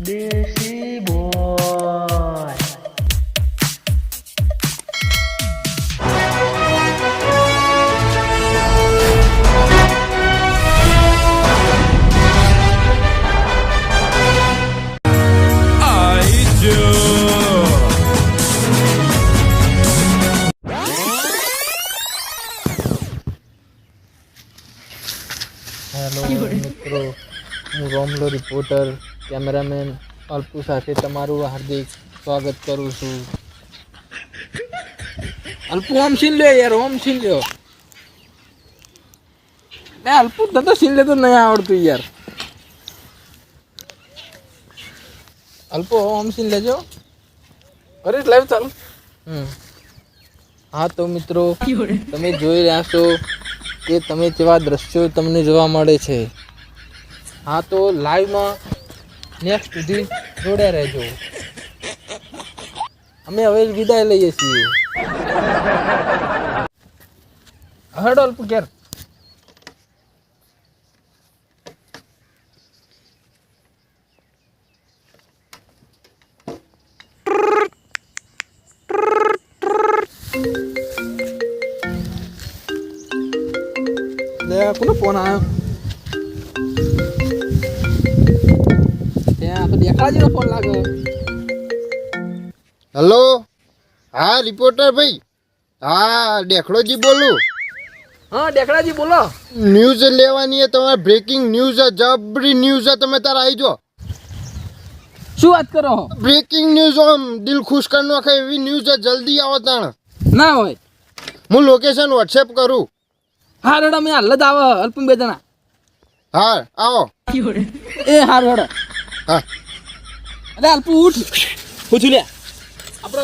દેશી boy. Hello મિત્રો, હું રોમલો રિપોર્ટર કેમેરામેન અલ્પુ સાથે તમારું હાર્દિક સ્વાગત કરું છું. અલ્પુ આમ સીન લ્યો યાર, ઓમ સીન લ્યો. અલ્પુ તો સીન લે તો નહીં આવડતું યાર. અલ્પુ ઓમ સીન લેજો. કરીશ લાઈવ ચાલુ. હા તો મિત્રો, તમે જોઈ રહ્યા છો કે તમે કેવા દ્રશ્યો તમને જોવા મળે છે. હા તો લાઈવમાં નેક્સ્ટ સુધી જોડ્યા રહેજો. અમે હવે વિદાય લઈએ છીએ. હડો અલ્પુ ઘેર. કોનો ફોન આવ્યો? ત્યાં તો દેખાજીનો ફોન લાગે. હેલો, હા રિપોર્ટર ભાઈ. હા દેખડોજી બોલું. હા દેખડાજી બોલો. ન્યૂઝ લેવાની છે તમારે, બ્રેકિંગ ન્યૂઝ, જબરી ન્યૂઝ તમે તાર આવી જો. શું વાત કરો? બ્રેકિંગ ન્યૂઝ, આમ દિલ ખુશ કરી નાખે એવી ન્યૂઝ, જલ્દી આવો તાણ. ના હોય. હું લોકેશન વોટ્સએપ કરું. હા રેડો, મેં હાલ જ આવો. અલ્પુ બે જણા. હા આવો. એ હા રેડો. હા અરે અલ્પુ ઉઠ. પૂછી લે. આપણે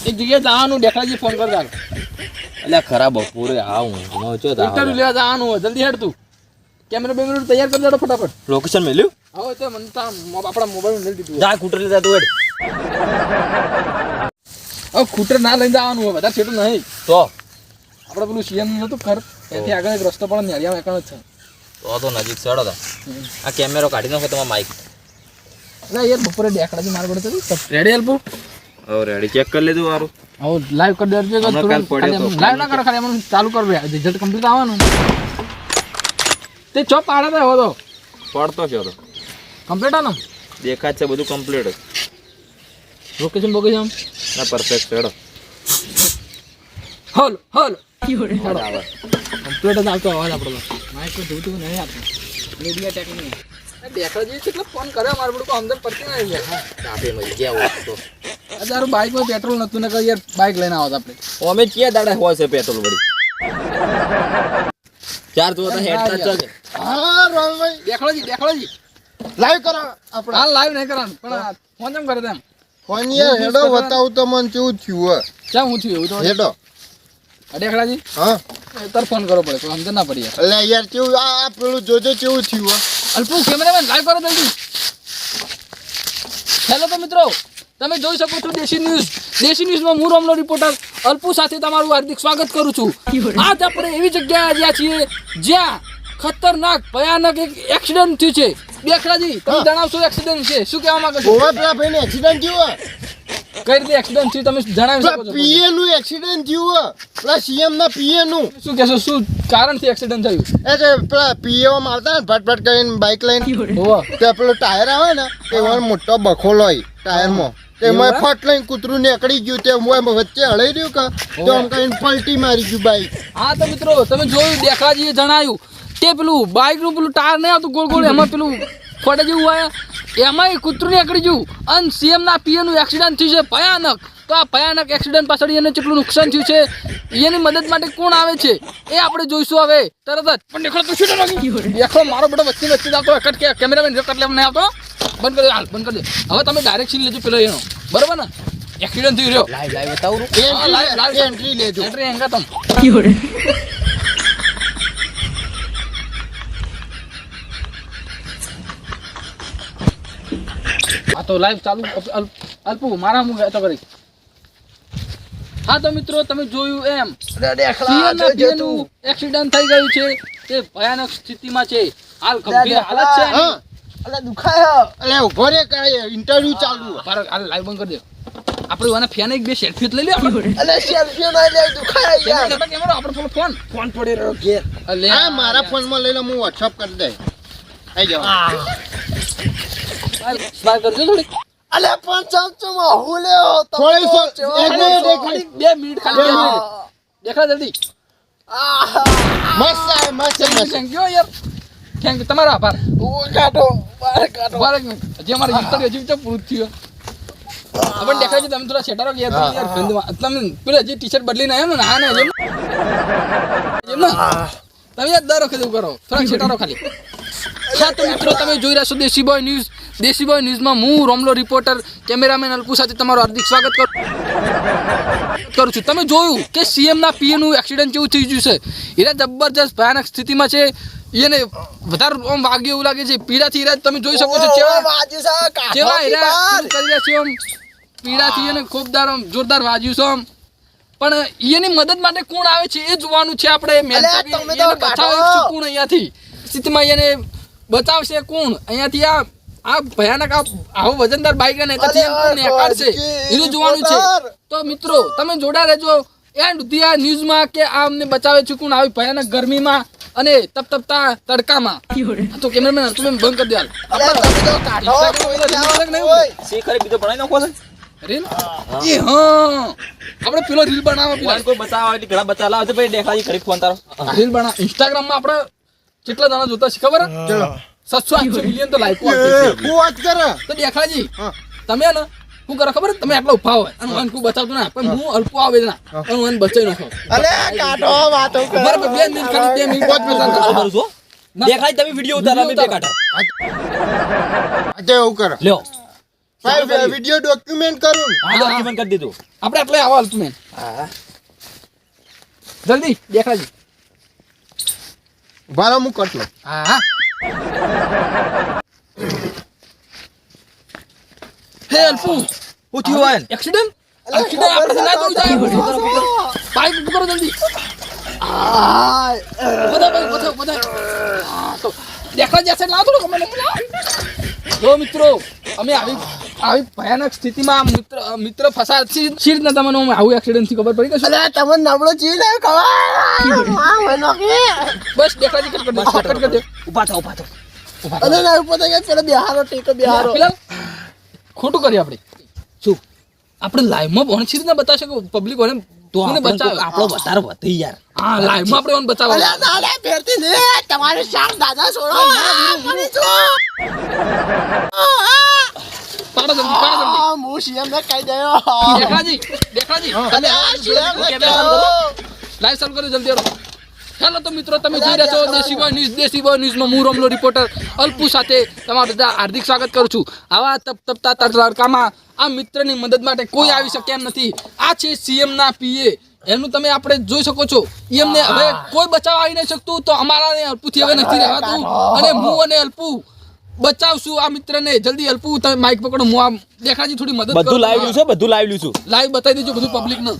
એક જગ્યાએ જવાનું, દેખડાજી ફોન કર ચાલ. એટલે ખરાબ બપોરે આવું ઇન્ટરવ્યુ લેવા જવાનું હોય, જલ્દી હેડ તું. કેમેરા બેમેરા તૈયાર કરી દેડો ફટાફટ. લોકેશન મેલ્યું હવે તો મને તો આપણા મોબાઈલ મેળ દીધું. જા કૂટર લેતા તું હેડ. હવે ખૂટર ના લઈને જવાનું હોય, વધારે છેટું નહીં. તો આપણે પેલું સીએમ નતું ખર, ત્યાંથી આગળ એક રસ્તો પણ નેરિયામાં એકણ જ છે. તો નજીક ચડો તો આ કેમેરો કાઢી નાખો તમારા માઇક. એટલે યાર બપોરે દેખડાજી માર પડે તો રેડી અલ્પુ. હવે રેડી ચેક કરી લીધું મારું. હવે લાઈવ કરી દેજો. લાઈવ ના કરો, ખાલી એમ ચાલુ કરો. રિઝલ્ટ કમ્પ્લીટ આવવાનું. તે ચો પાડે તો હવે તો પડતો છે તો કમ્પ્લીટ આનો દેખાય છે બધું કમ્પ્લીટ. લોકેશન બોકેશન ના પરફેક્ટ ચડો. હોલ હોલ આવે કમ્પ્લીટ જ આવતો અવાજ આપણો. માઇક પર જોતું નહીં આપતું. મીડિયા ટેકનિક દેખડાજી કેટલો ફોન કર્યો મારે બધું અંદર પડતી નહીં યાર. કાપે મળી ગયા હોત તો તારું બાઇકમાં પેટ્રોલ નતું ને યાર, બાઇક લઈને આવત આપણે. અમે ક્યાં દાડા હોય છે પેટ્રોલ વળી ચાર તો હેડતા ચગ. હા રામભાઈ, દેખડાજી લાઈવ કરો આપણે. હાલ લાઈવ નહીં કરવાનું, પણ ફોન કેમ કરે તેમ? ફોન યાર હેડો બતાવું તો મને કેવું થયું હે. ક્યાં હું થયું એવું તો હેડો. દેખડાજી હા તાર ફોન કરવો પડે, તો સમજ ના પડી યાર. એટલે યાર કેવું આ પેલું જોજો કેવું થયું હે. અલ્પુ કેમેરામેન લાઈવ કરો જલ્દી. હેલો તો મિત્રો, તમે જોઈ શકો છો દેશી ન્યૂઝ. દેશી ન્યૂઝમાં હું રોમનો રિપોર્ટર અલ્પુ સાથે તમારું હાર્દિક સ્વાગત કરું છું. આજ આપણે એવી જગ્યાએ આવ્યા છીએ જ્યાં ખતરનાક ભયાનક એક એક્સિડન્ટ થયું છે. દેખડાજી તમે જણાવશો એક્સિડન્ટ છે શું કહેવા માંગો છો? ઓવા પેલા ભાઈને એક્સિડન્ટ થયું હે. કઈ રીતે એક્સિડન્ટ થયું તમે જણાવી શકો છો? પીએ નું એક્સિડન્ટ થયું હે. પેલા સીએમ ના પીએ નું. શું કહેશો, શું કારણથી એક્સિડન્ટ થયું? એ જે પેલા પીએ માં આવતા ને ભટભટ કરીને બાઇક લઈને, હોવા તે પેલો ટાયર આવે ને તે મોટો બખોલો હોય ટાયરમાં, તેમાં ફટ લઈને કૂતરું નીકળી ગયું. તે વચ્ચે હળી રહ્યું કે તો આમ કઈ પલટી મારી ગયું બાઈક. હા તો મિત્રો તમે જોયું, દેખાજીએ જણાવ્યું તે પેલું બાઇકનું પેલું ટાયર નહીં આવતું ગોળ ગોળ, એમાં પેલું ફોટે જેવું હોય, એમાંય કૂતરું નીકળી ગયું અને સીએમના પીએનું એક્સિડન્ટ થયું છે ભયાનક. તો આ ભયાનક એક્સિડન્ટ પાછળ એને કેટલું નુકસાન થયું છે, એની મદદ માટે કોણ આવે છે એ આપણે જોઈશું હવે તરત જ. પણ દેખો તો શું દેખો, મારો બેટો વચ્ચે આવતો કટ કે કેમેરામેન કટ લેવા નહીં આવતો. બંધ કરી દો, હાલ બંધ કરી દો. હવે તમે ડાયરેક્ટ સીન લેજો પેલો એનો, બરોબર ને? એક્સિડન્ટ થયું રહ્યો. લાઈવ બતાવું એન્ટ્રી લેજો. એન્ટ્રી એંગા તમ આ તો લાઈવ ચાલુ. અલ્પુ મારા હું તો કરી. હા તો મિત્રો તમે જોયું એમ એક્સિડન્ટ થઈ ગયું છે, તે ભયાનક સ્થિતિમાં છે, હાલ ગંભીર હાલત છે. અલે દુખાય અલે ઉભો રે કાય ઇન્ટરવ્યુ ચાલુ બાર આ લાઈવ બંધ કરી દે આપણે વાના ફેન એક બે સેલ્ફી લઈ લે આપણે અલે સેલ્ફી ના લે દુખાય યાર કેમેરો આપણે ફોન પડે રહ્યો ઘેર અલે આ મારા ફોન માં લઈ લે હું WhatsApp કરી દે આઈ જાવ સ્માઈલ કરજો થોડી અલે પણ ચમચમ હું લેવો થોડી એક મિનિટ ખાલી 2 મિનિટ ખાલી દેખા જલ્દી મસ્ત છે મસ્ત છે થેન્ક યુ યાર થેન્ક યુ તમારો આભાર કાઢો બહાર કાઢો બાર જે અમારે ઇન્ટરવ્યુ હજી તો પૂરું થયું આપણે દેખાય છે તમે થોડા સેટારો કે યાર ગંદમાં તમે પેલા જે ટી-શર્ટ બદલીને આવ્યા ને હા ને જેમ તમે યાર દર વખતે એવું કરો થોડા સેટારો ખાલી હા તો મિત્રો તમે જોઈ રહ્યા છો દેશી બોય ન્યૂઝમાં હું રોમલો રિપોર્ટર કેમેરામેન અલ્પુ સાથે તમારું હાર્દિક સ્વાગત કરું છું તમે જોયું કે સીએમ ના પીએ નું એક્સિડન્ટ જેવું થઈ ગયું છે એરા જબરજસ્ત ભયાનક સ્થિતિમાં છે એને વધારે આમ વાગ્યું એવું લાગે છે પીડાથી એરા તમે જોઈ શકો છો કેવા એરા કરી રહ્યા છે આમ પીડાથી એને ખૂબ જોરદાર વાગ્યું છે આમ પણ એની મદદ માટે કોણ આવે છે એ જોવાનું છે આપણે બચાવે છે કોણ અહીંયાથી સ્થિતિમાં એને બચાવશે કોણ અહીંયાથી આ ભયાનક આવો વજનદાર બાઈક ને કાઢશે એનું જોવાનું છે તો મિત્રો તમે જોડા રહેજો એન્ડ સુધી આ ન્યૂઝમાં કે આ અમને બચાવે છે કોણ આવી ભયાનક ગરમીમાં અને તપતપતા તડકામાં તો કેમેરામેન તમે બંધ કરી દે સી ખરે બીજો બનાવી નાખો છે રીલ એ હા આપણે પેલો રીલ બનાવવા પેલા કોઈ બચાવવા એટલે ઘણા બચાવ લાવે છે ભાઈ દેખાડી ખરી ફોન તારો રીલ બના ઇન્સ્ટાગ્રામ માં આપણે કેટલા જણા જોતા છે ખબર ચલો 700 મિલિયન તો લાઈકો આપે છે હું વાત કરે તો દેખાજી તમે ને શું કરો ખબર તમે આટલા ઉભા હોય અને મને કોઈ બચાવતો ના પણ હું અલ્પો આવે ના પણ મને બચાવી નાખો અલે કાઢો વાતો કર બરાબર 2 મિનિટ ખાલી 2 મિનિટ ખબર છો દેખાડી તમે વિડિયો ઉતારો અમે બે કાઢા આજે એવું કરો લ્યો ભાઈ વિડિયો ડોક્યુમેન્ટ કરું આ ડોક્યુમેન્ટ કરી દીધું આપણે આટલે આવો અલ્પમેન જલ્દી દેખાજી બારા હું કટ લઉં હા હે અલ્પુ હું થયું હોય એક્સિડન્ટ આપણે ના જોઈ જાય બાઈક ઉભું કરો જલ્દી બધા તો દેખા જશે લાવ થોડો કમે જો મિત્રો અમે આવી ભયાનક સ્થિતિમાં મિત્ર ફસાર છે શીર ના તમને આવું એક્સિડન્ટ થી ખબર પડી કે અલે તમને નબળો ચી ના ખબર બસ દેખાજી કટ કરી દે ઉભા થાવ અલે ના ઉપર તો પેલા બિહારો ટેકો બિહારો પેલા ખોટું કરી આપણે શું આપણે લાઈવમાં ભણ શીર ના બતાવશે કે પબ્લિક ઓને તો કોને બચાવે આપણો વધારે વધી યાર હા લાઈવમાં આપણે ઓને બચાવવા અલે ના ફેરતી ને તમારે શામ દાદા છોડો મને છો પાડો જલ્દી હું સીએમ ને કહી દયો દેખાજી અલે આ સીએમ લાઈવ ચાલુ કરો જલ્દી આવો ચાલો તો મિત્રો તમે જોઈ રહ્યા છો દેશી બોય ન્યૂઝમાં હું રોમલો રિપોર્ટર અલ્પુ સાથે તમારું બધા હાર્દિક સ્વાગત કરું છું આવા તપતપતા તડકામાં આ મિત્રની મદદ માટે કોઈ આવી શકે એમ નથી આ છે સીએમ ના પીએ એનું તમે આપણે જોઈ શકો છો એમને હવે કોઈ બચાવ આવી નહીં શકતું તો અમારા અલ્પુથી હવે નથી રહેવાતું અને હું અને અલ્પુ બચાવશું આ મિત્રને જલ્દી અલ્પુ તમે માઇક પકડો હું આ દેખાજી થોડી મદદ બધું લાઈવ લ્યું છે બધું લાઈવ લ્યું છું લાઈવ બતાવી દેજો બધું પબ્લિકને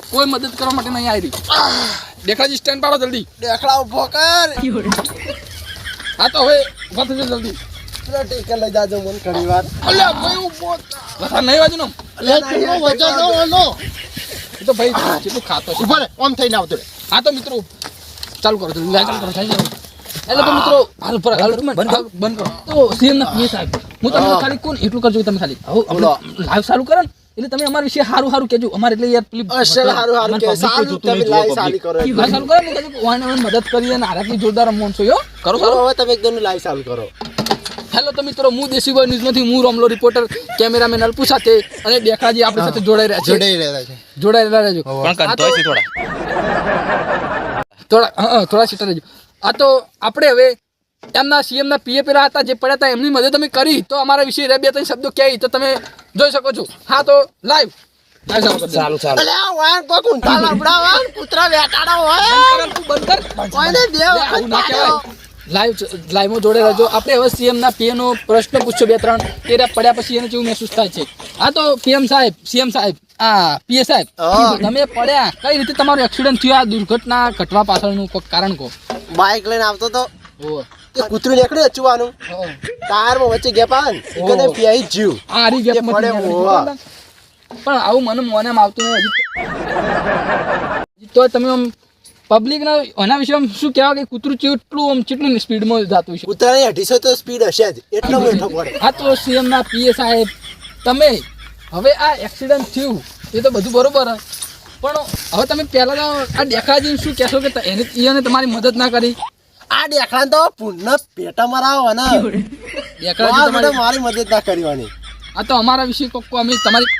કોઈ મદદ કરવા માટે નહીં આવી રહી દેખાજી સ્ટેન્ડ પાડો જલ્દી દેખડા ઉભો કર હા તો હવે ઉભા થજો જલ્દી પેલા ટેકે લઈ જાજો મન ઘણી વાર અલ્યા ભાઈ ઉભો બધા નહીં વાજુ ને અલે કેટલો વજન નો ઓલો એ તો ભાઈ કેટલું ખાતો છે ઉભો રે ઓમ થઈને આવતો રે હા તો મિત્રો ચાલુ કરો જલ્દી લાઈવ ચાલુ કરો થઈ જાવ એટલે તો મિત્રો હાલ પર બંધ કરો તો સીએમ ના પીએ સાહેબ હું તમને ખાલી કોણ એટલું કરજો તમે ખાલી હવે લાઈવ ચાલુ કરો ને એટલે તમે અમારા વિશે સારું કહેજો અમારે એટલે યાર પેલી અસલ હારું કે સાલું તમે લાઈ સાલી કરો લાઈવ ચાલુ કરો ને ઓને મદદ કરી અને આરાથી જોરદાર મોન છો યો કરો કરો હવે તમે એકદમ લાઈ ચાલુ કરો હેલો તો મિત્રો હું દેશી બોય ન્યૂઝમાંથી હું રોમલો રિપોર્ટર કેમેરામેન અલ્પુ સાથે અને દેખાજી આપણી સાથે જોડાઈ રહ્યા છે જોડાયેલા રહેજો પણ કંટોય છે થોડા સીટા રહેજો આ તો આપણે હવે એમના સીએમ ના પીએ પેલા હતા જે પડ્યા હતા એમની મદદ અમે કરી તો અમારા વિશે બે ત્રણ શબ્દો કહે તો તમે જોઈ શકો છો હા તો લાઈવ ચાલુ અલે આ વાન કો કુંઠા લબડા વાન કૂતરા વેટાડા હોય બંધ કર કોઈને દેવ લાઈવમાં જોડે રહેજો આપણે હવે સીએમ ના પીએ નો પ્રશ્ન પૂછ્યો 2-3 તેરા પડ્યા પછી એને કેવું મહેસૂસ થાય છે હા તો સીએમ સાહેબ પીએ સાહેબ તમે પડ્યા કઈ રીતે તમારું એક્સિડન્ટ થયું આ દુર્ઘટના ઘટવા પાછળનું કોઈ કારણ કહો બાઇક લઈને આવતો તો ઓહ તે કૂતરું નીકળ્યું અચવાનું ટાયરમાં વચ્ચે ગેપ આવે ને એ કદે પ્યાઈ જ જીવ આ હારી ગેપ એ પડે હોવા. પણ આવું મને મોને આવતું નહીં હજી તો તમે આમ પબ્લિકના એના વિશે આમ શું કહેવા કે કૂતરું કેટલું સ્પીડમાં જતું છે કૂતરાની 250 તો સ્પીડ હશે જ એટલો મોટો પડે. આ તો સીએમ ના પીએ સાહેબ તમે હવે આ એક્સિડન્ટ થયું એ તો બધું બરોબર હે. પણ હવે તમે પહેલા તો આ દેખાજીને શું કહેશો કે એને તમારી મદદ ના કરી આ દેખાણ તો પૂર્ણ પેટા મરાવો ને દેખાજી તમારી મારી મદદ ના કરવાની. આ તો અમારા વિશે કોક અમે તમારી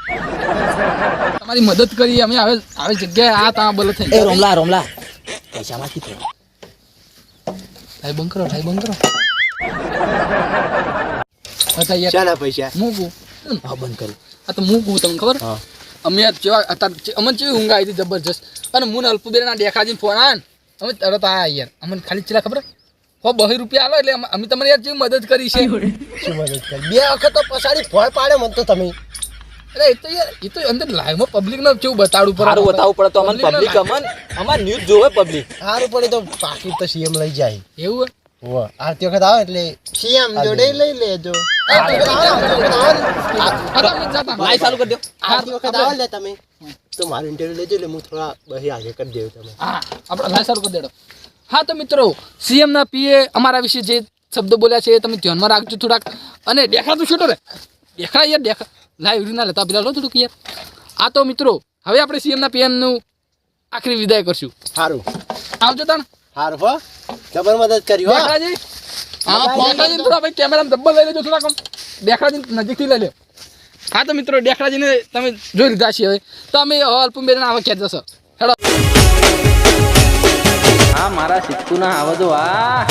મદદ કરી અમે હવે જગ્યાએ આ તા બોલો થઈ રોમલા પૈસા માંથી થયો ઠાઈ બંધ કરો હતા યાર શાના પૈસા? મૂકું હા બંધ કરું આ તો મૂકું તમને ખબર હા. અમે જેવા અમને જેવી ઊંઘ આવી હતી જબરજસ્ત અને હું ને અલ્પુબેરના દેખાજીને ફોન આવે ને અમે તરત આયા યાર અમને ખાલી ચેલા ખબર 200 રૂપિયા આલો એટલે અમે તમારી યાર જેવી મદદ કરી છે શું મદદ કરી? 2 વખત તો પછાડી ભોય પાડે મને તો તમે. અરે એ તો અંદર લાઈવમાં પબ્લિકને કેવું બતાડવું પડે સારું બતાવવું પડે તો અમને પબ્લિક અમાર ન્યૂઝ જોવે પબ્લિક. સારું પડે તો પાકીટ તો સીએમ લઈ જાય. એવું હોવે આરતી વખત આવે એટલે સીએમ જોડે લઈ લેજો. હે લાઈવ ચાલુ કરી દો. આરતી વખત આવે ને તમે તો મારું ઇન્ટરવ્યુ લેજો એટલે હું થોડા બહી આગળ કરી દેવું તમે. હા આપણે લાઈ સારું કરી દેડો. હા તો મિત્રો સીએમ ના પીએ અમારા વિશે જે શબ્દો બોલ્યા છે એ તમે ધ્યાનમાં રાખજો થોડાક અને દેખાતું છૂટો રે દેખા લાઈવ ના લેતા પેલા લો થોડુંક યાર. આ તો મિત્રો હવે આપણે સીએમ ના પીએમ નું આખરી વિદાય કરશું. સારું આવજો તાણ સારું હો જબર મદદ કરી હો. દેખાજી હા દેખાજી થોડા ભાઈ કેમેરામાં ડબ્બલ લઈ લેજો થોડાક દેખાજી નજીકથી લઈ લે. હા તો મિત્રો દેખાજીને તમે જોઈ લીધા છે હવે તો અમે અલ્પુબેન આવા ક્યાં જશો હેડો. હા મારા સિક્કુના આવો તો આ